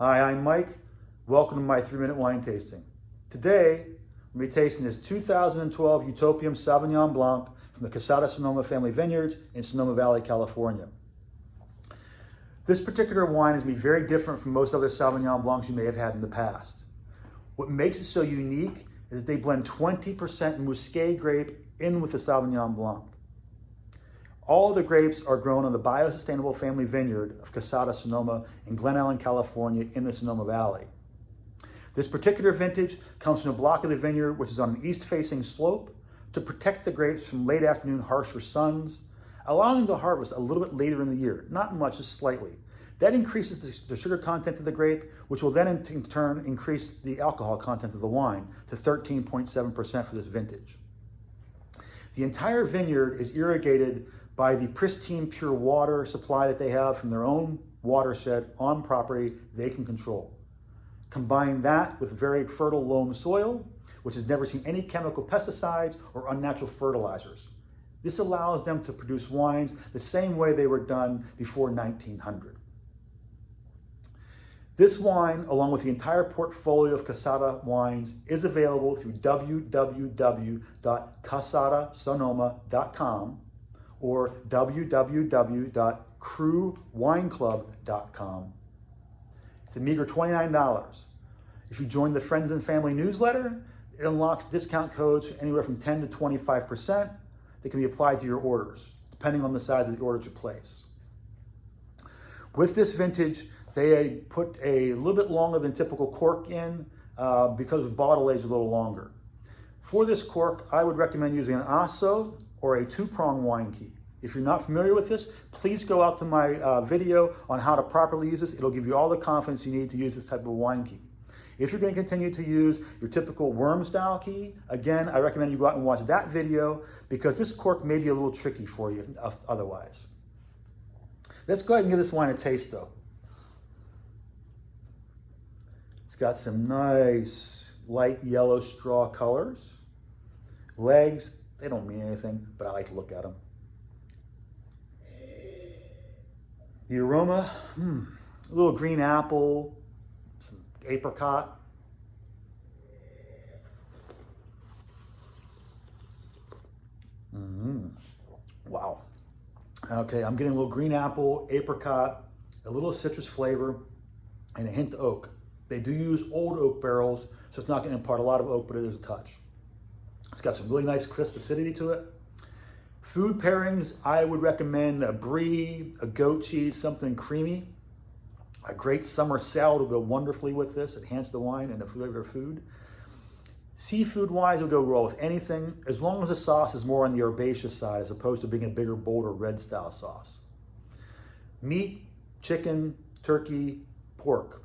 Hi, I'm Mike. Welcome to my 3-minute wine tasting. Today, we'll be tasting this 2012 UTOPIUM Sauvignon Blanc from the Cassata-Sonoma family vineyards in Sonoma Valley, California. This particular wine is going to be very different from most other Sauvignon Blancs you may have had in the past. What makes it so unique is that they blend 20% muscat grape in with the Sauvignon Blanc. All of the grapes are grown on the bio-sustainable family vineyard of Cassata-Sonoma in Glen Ellen, California in the Sonoma Valley. This particular vintage comes from a block of the vineyard which is on an east-facing slope to protect the grapes from late afternoon harsher suns, allowing them to harvest a little bit later in the year, not much, just slightly. That increases the sugar content of the grape, which will then in turn increase the alcohol content of the wine to 13.7% for this vintage. The entire vineyard is irrigated by the pristine pure water supply that they have from their own watershed on property they can control. Combine that with very fertile loam soil, which has never seen any chemical pesticides or unnatural fertilizers. This allows them to produce wines the same way they were done before 1900. This wine, along with the entire portfolio of Cassata wines, is available through www.cassata-sonoma.com or www.crewwineclub.com. It's a meager $29. If you join the Friends and Family newsletter, it unlocks discount codes anywhere from 10 to 25% that can be applied to your orders, depending on the size of the order you place. With this vintage, they put a little bit longer than typical cork in because of bottle age a little longer. For this cork, I would recommend using an asso or a 2-prong wine key. If you're not familiar with this, please go out to my video on how to properly use this. It'll give you all the confidence you need to use this type of wine key. If you're going to continue to use your typical worm style key, again, I recommend you go out and watch that video because this cork may be a little tricky for you otherwise. Let's go ahead and give this wine a taste though. It's got some nice light yellow straw colors. Legs, they don't mean anything, but I like to look at them. The aroma, a little green apple, some apricot. Wow. Okay, I'm getting a little green apple, apricot, a little citrus flavor, and a hint of oak. They do use old oak barrels, so it's not going to impart a lot of oak, but it is a touch. It's got some really nice crisp acidity to it. Food pairings, I would recommend a brie, a goat cheese, something creamy. A great summer salad will go wonderfully with this, enhance the wine and the flavor of food. Seafood-wise, it'll go well with anything, as long as the sauce is more on the herbaceous side as opposed to being a bigger, bolder red-style sauce. Meat, chicken, turkey, pork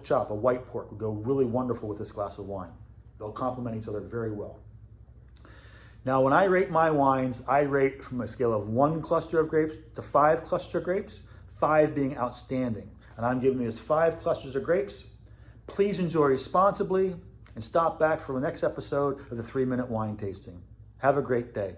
chop, a white pork, will go really wonderful with this glass of wine. They'll complement each other very well. Now, when I rate my wines, I rate from a scale of 1 cluster of grapes to 5 clusters of grapes, 5 being outstanding. And I'm giving this 5 clusters of grapes. Please enjoy responsibly and stop back for the next episode of the 3-minute wine tasting. Have a great day.